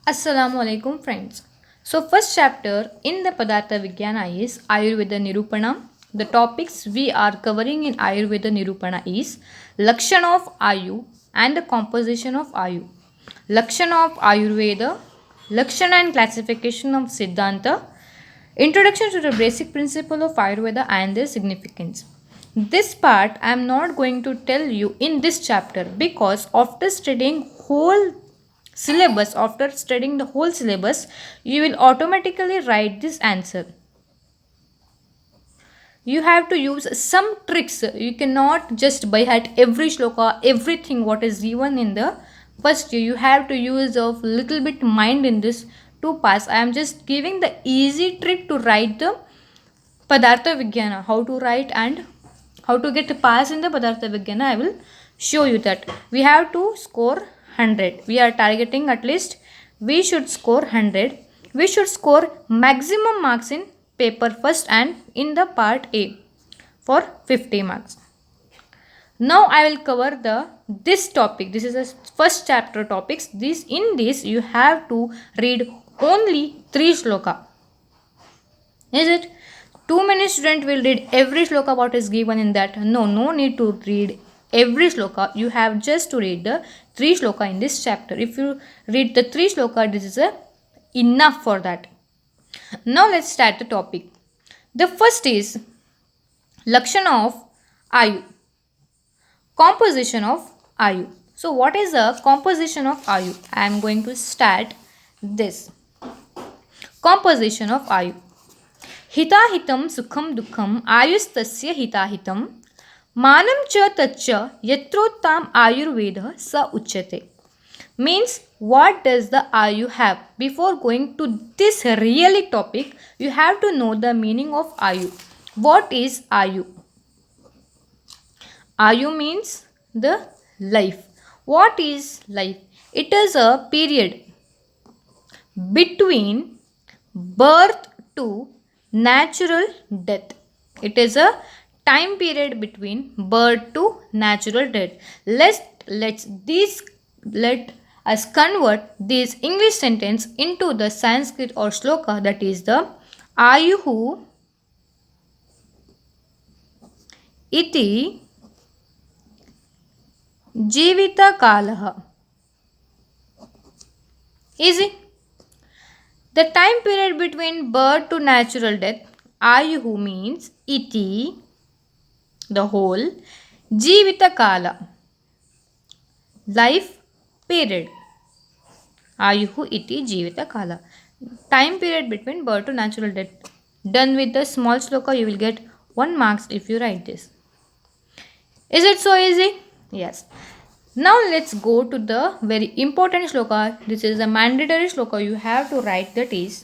Assalamu alaikum friends. So first chapter in the Padartha Vigyana is Ayurveda Nirupana. The topics we are covering in Ayurveda Nirupana is Lakshana of Ayu and the composition of Ayu. Lakshana of Ayurveda, Lakshana and classification of Siddhanta, introduction to the basic principle of Ayurveda and their significance. This part I am not going to tell you in this chapter because after studying the whole syllabus, you will automatically write this answer. You have to use some tricks. You cannot just by heart every shloka, everything what is given in the first year. You have to use a little bit mind in this to pass. I am just giving the easy trick to write the Padartha Vigyana, how to write and how to get pass in the Padartha Vigyana. I will show you that. We have to score 100. We are targeting at least we should score 100. We should score maximum marks in paper first and in the part A for 50 marks. Now I will cover this topic. This is the first chapter topics. In this you have to read only 3 shloka. Is it? Too many students will read every shloka what is given in that. No need to read every shloka. You have just to read the 3 shloka in this chapter. If you read the 3 shloka, this is enough for that. Now let's start the topic. The first is Lakshana of Ayu. Composition of Ayu. So what is the composition of Ayu? I am going to start this. Composition of Ayu. हिताहितं सुखं दुःखम् आयुस्तस्य हिताहितं मानं च तच्च यत्रोत्ताम आयुर्वेदः स उच्यते. Means what does the Ayu have? Before going to this really topic, you have to know the meaning of Ayu. What is Ayu? Ayu means the life. What is life? It is a period between birth to natural death. It is a time period between birth to natural death. Let us convert this English sentence into the Sanskrit or shloka, that is the Ayuhu iti jivita kalaha. Easy. The time period between birth to natural death, Ayuhu means iti, the whole, Jivita Kala, life period. Ayuhu iti Jivita Kala. Time period between birth to natural death. Done with the small shloka, you will get 1 marks if you write this. Is it so easy? Yes. Now let's go to the very important shloka. This is a mandatory shloka you have to write, that is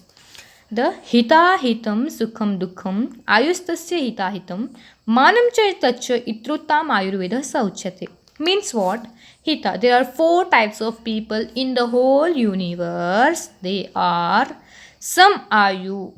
the Hita Hitam Sukham Dukham Ayustasya Hita Hitam Manam Chaitacha Itrutam Ayurveda Sauchate. Means what? Hita. There are 4 types of people in the whole universe. They are some Ayu.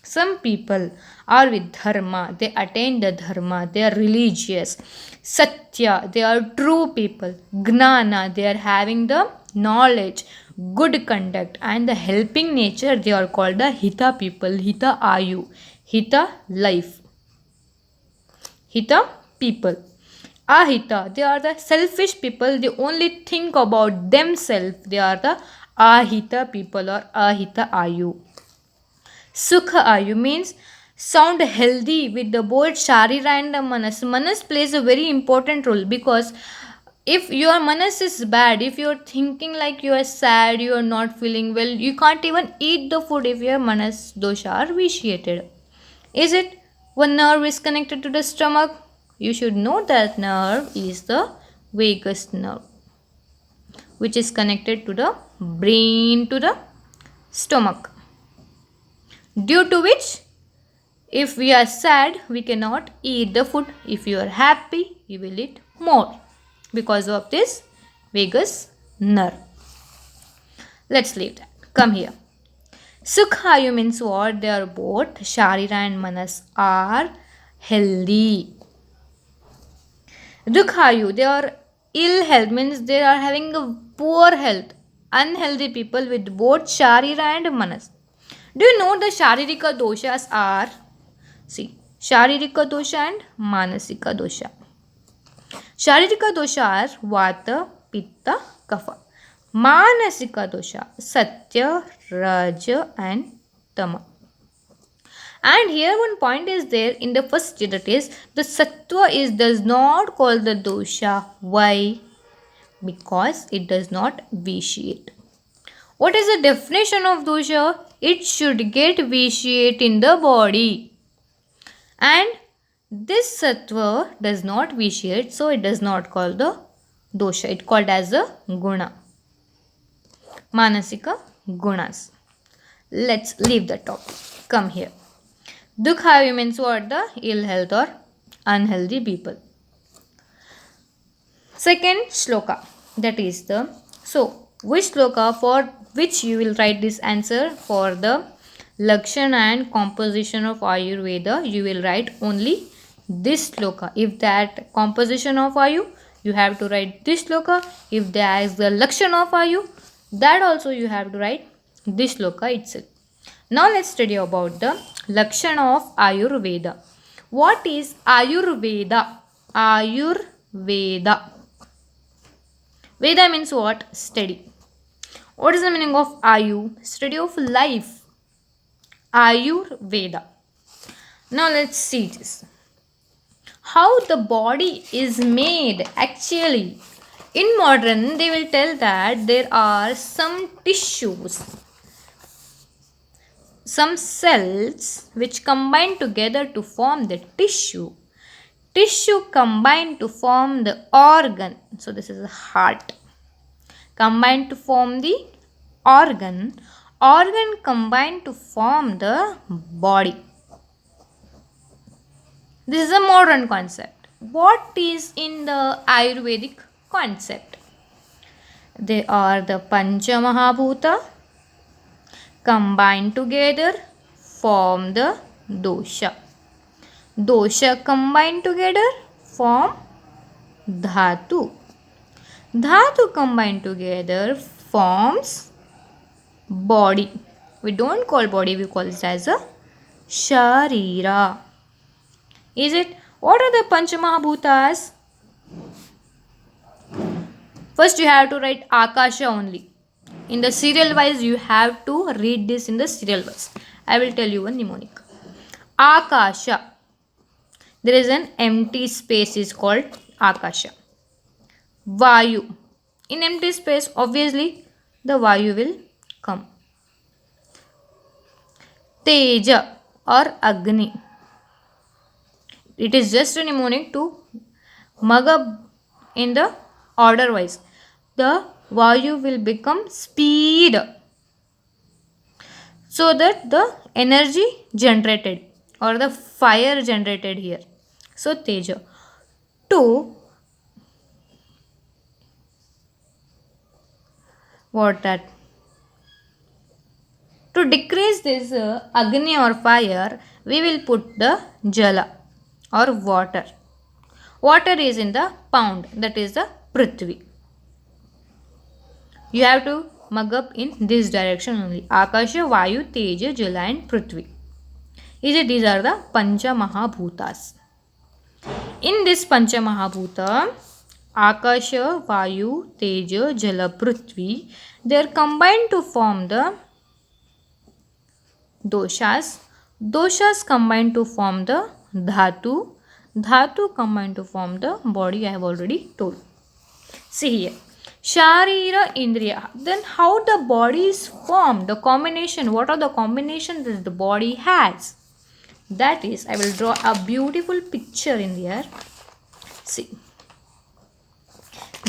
Some people are with dharma, they attain the dharma, they are religious. Satya, they are true people. Gnana, they are having the knowledge, good conduct, and the helping nature. They are called the Hita people, Hita Ayu, Hita life, Hita people. Ahita, they are the selfish people, they only think about themselves. They are the Ahita people or Ahita Ayu. Sukha Ayu means sound healthy with the both Sharira and the Manas. Manas plays a very important role because if your Manas is bad, if you are thinking like you are sad, you are not feeling well, you can't even eat the food if your Manas dosha are vitiated. Is it? One nerve is connected to the stomach. You should know that nerve is the vagus nerve, which is connected to the brain to the stomach. Due to which, if we are sad, we cannot eat the food. If you are happy, you will eat more because of this vagus nerve. Let's leave that. Come here. Sukhayu means what? They are both Sharira and Manas are healthy. Dukhayu, they are ill health, means they are having a poor health. unhealthy people with both Sharira and Manas. Do you know the Sharirika doshas are? See, Sharirika dosha and Manasika dosha. Sharirika dosha are Vata, Pitta, Kapha. Manasika dosha Satya, Raja and Tama. And here one point is there in the first, that is the Sattva is does not call the dosha. Why? Because it does not vitiate. What is the definition of dosha? It should get vitiate in the body. And this sattva does not vitiate, so it does not call the dosha. It called as a guna. Manasika gunas. Let's leave the topic. Come here. Dukha means what? The ill health or unhealthy people. Second shloka, that is the, so which shloka for which you will write this answer? For the Lakshana and composition of Ayurveda, you will write only this shloka. If that composition of Ayu, you have to write this shloka. If there is the Lakshana of Ayu, that also you have to write this shloka itself. Now let's study about the Lakshana of Ayurveda. What is Ayurveda? Ayurveda. Veda means what? Study. What is the meaning of Ayu? Study of life. Ayurveda. Now let's see this. How the body is made actually. In modern, they will tell that there are some tissues, some cells which combine together to form the tissue. Tissue combined to form the organ. So this is the heart. Combined to form the organ. Organ combined to form the body. This is a modern concept. What is in the Ayurvedic concept? They are the Pancha Mahabhuta combined together form the dosha. Dosha combined together form dhatu. Dhatu combined together forms body. We don't call body, we call it as a sharira. Is it? What are the Panchamahabhutas? First you have to write Akasha only. In the serial wise you have to read this in the serial wise. I will tell you one mnemonic. Akasha. There is an empty space is called Akasha. Vayu. In empty space obviously the Vayu will come. Teja or Agni. It is just a mnemonic to mug up in the order wise. The Vayu will become speed, so that the energy generated or the fire generated here. So Teja. To what that? To decrease this Agni or fire, we will put the Jala or water. Water is in the pound, that is the Prithvi. You have to mug up in this direction only. Akasha, Vayu, Teja, Jala and Prithvi. These are the Pancha Mahabhutas. In this Pancha Mahabhuta, Akasha, Vayu, Teja, Jala, Prithvi, they are combined to form the doshas. Doshas combine to form the dhatu. Dhatu combine to form the body, I have already told. See here. Sharira Indriya. Then how the body is formed? The combination. What are the combinations that the body has? That is, I will draw a beautiful picture in there. See.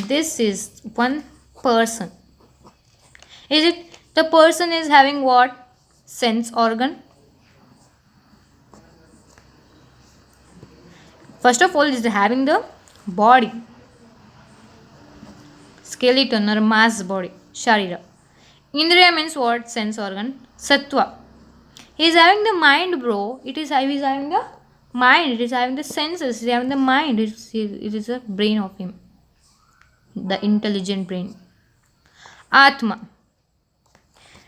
This is one person. Is it? The person is having what? Sense organ. First of all, is having the body. Skeleton or mass body. Sharira. Indriya means what? Sense organ. Sattva. He is having the mind, bro. He is having the mind. It is having the senses. He is having the mind. It is a brain of him. The intelligent brain. Atma.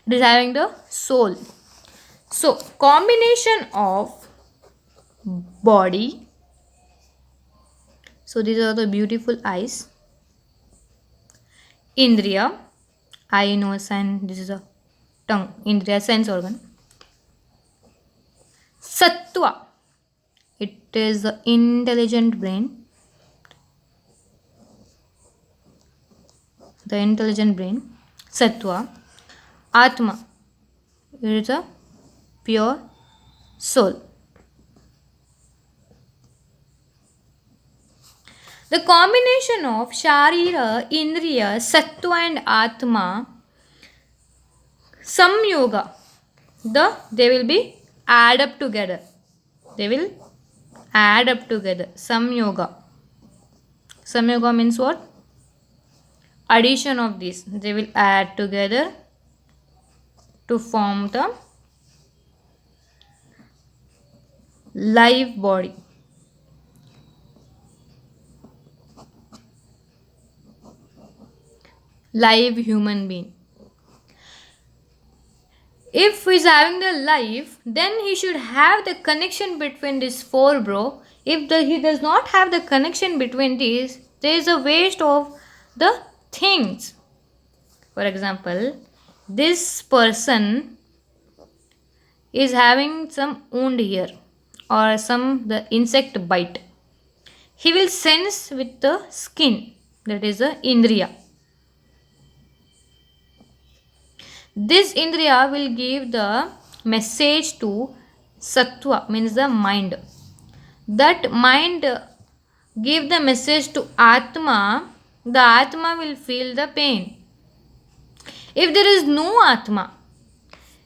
It is having the soul. So, combination of body. So, these are the beautiful eyes. Indriya, eye, nose, and this is a tongue. Indriya, sense organ. Sattva, it is the intelligent brain. The intelligent brain. Sattva. Atma, it is a pure soul. The combination of Sharira, Indriya, Sattva and Atma, Samyoga, they will be add up together. They will add up together. Samyoga. Samyoga means what? Addition of these. They will add together to form the live body. Live human being. If he is having the life, then he should have the connection between these four, bro. If he does not have the connection between these, there is a waste of the things. For example, this person is having some wound here or the insect bite. He will sense with the skin, that is the indriya. This indriya will give the message to sattva, means the mind. That mind give the message to atma, the atma will feel the pain. If there is no atma,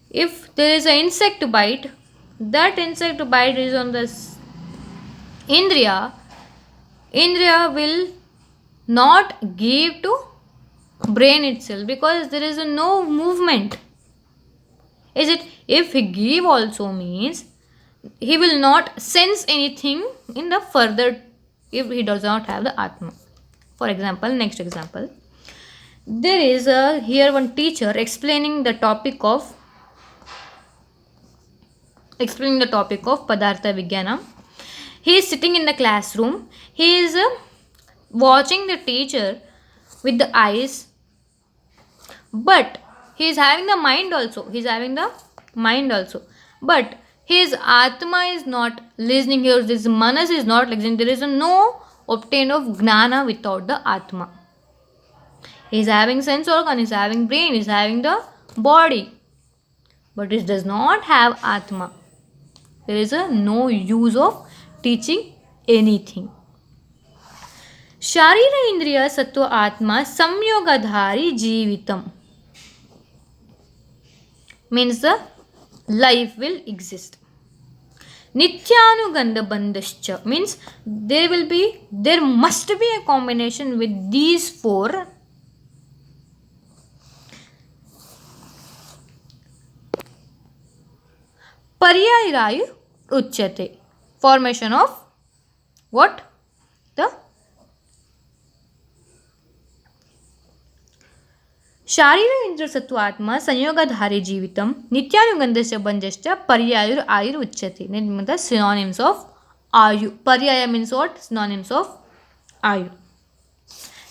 if there is an insect bite, that insect bite is on the indriya, indriya will not give to brain itself because there is no movement. Is it? If he give also means he will not sense anything in the further if he does not have the atma. For example, next example, there is here one teacher explaining the topic of Padartha Vigyana. He is sitting in the classroom. He is watching the teacher with the eyes, but he is having the mind also. But his atma is not listening here. This manas is not listening. There is no obtain of gnana without the atma. He is having sense organ, he is having brain, he is having the body, but it does not have atma. There is no use of teaching anything. Sharira Indriya Sattva Atma Samyogadhari Jeevitam means the life will exist. Nityanugandha Bandhascha means there must be a combination with these four. Paryayarayu Uchyate. Formation of what? The Sharira Indra Sattvatma Sanyogadhari Jeevitam Nityanugandhasya Bandhascha Paryayur Ayur Uchyate. Means the synonyms of Ayu. Paryaya means what? Synonyms of Ayu.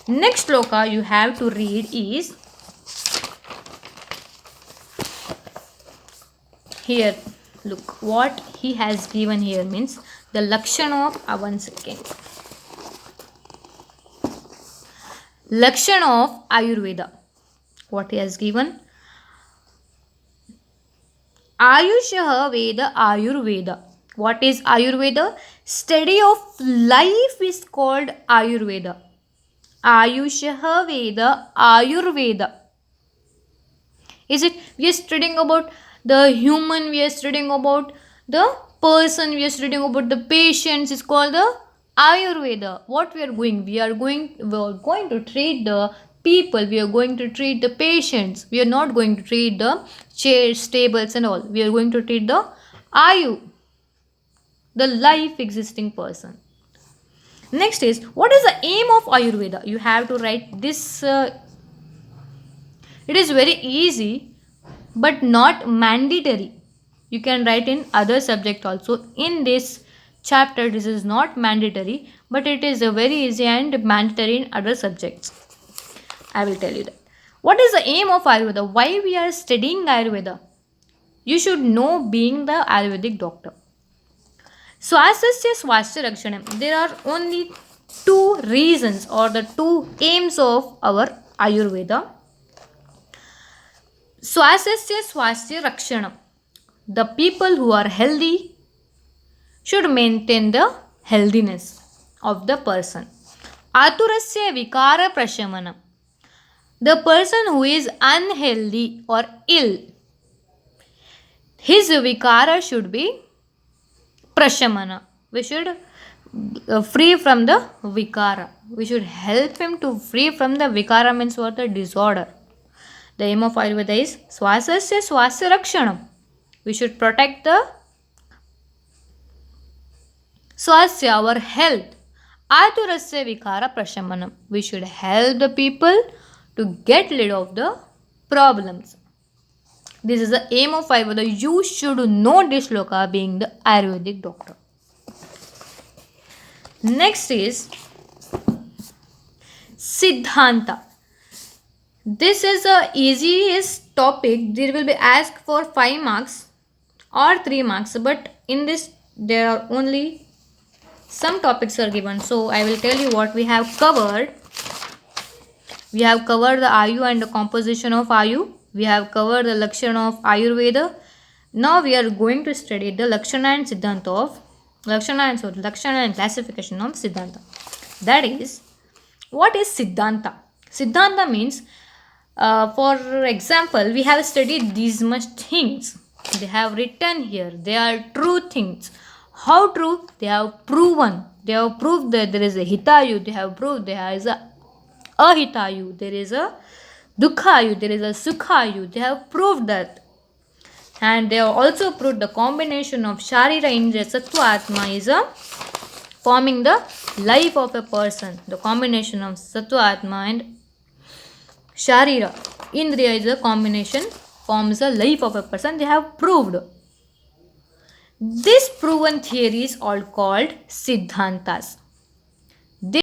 Next sloka you have to read is here. Look what he has given here means the Lakshana of 1 second. Lakshana of Ayurveda. What he has given? Ayushah Veda Ayurveda. What is Ayurveda? Study of life is called Ayurveda. Ayushah Veda Ayurveda. Is it? We are studying about the human, we are studying about the person, we are studying about the patients. It's called the Ayurveda. What we are going? We are going to treat the people, we are going to treat the patients. We are not going to treat the chairs, tables and all. We are going to treat the Ayu, the life existing person. Next is, what is the aim of Ayurveda? You have to write this It is very easy but not mandatory. You can write in other subject also. In this chapter, this is not mandatory, but it is a very easy and mandatory in other subjects. I will tell you that. What is the aim of Ayurveda? Why we are studying Ayurveda? You should know being the Ayurvedic doctor. Swasthya Swasthya Rakshanam. There are only two reasons or the two aims of our Ayurveda. Swasthya Swasthya Rakshanam. The people who are healthy should maintain the healthiness of the person. Aturasya Vikara Prashamanam. The person who is unhealthy or ill, his vikara should be prashamana. We should free from the vikara. We should help him to free from the vikara, means what? The disorder. The aim of Ayurveda is swasasya swasya rakshanam. We should protect the swasya, our health. Aturasya vikara prashamanam. We should help the people to get rid of the problems. This is the aim of Ayurveda. You should know this shloka being the Ayurvedic doctor. Next is Siddhanta. This is the easiest topic. There will be asked for 5 marks or 3 marks, but in this there are only some topics are given. So I will tell you what we have covered. We have covered the Ayu and the composition of Ayu. We have covered the Lakshana of Ayurveda. Now we are going to study the Lakshana and Siddhanta of Lakshana and classification of Siddhanta. That is, what is Siddhanta? Siddhanta means, for example, we have studied these much things. They have written here. They are true things. How true? They have proven. They have proved that there is a Hitayu. They have proved there is a Ahitayu. There is a Dukhayu. There is a Sukhayu. They have proved that. And they have also proved the combination of Sharira, Indriya, Sattva, Atma is forming the life of a person. The combination of Sattva, Atma and Sharira, Indriya is a combination, forms the life of a person. They have proved. This proven theory is all called Siddhantas.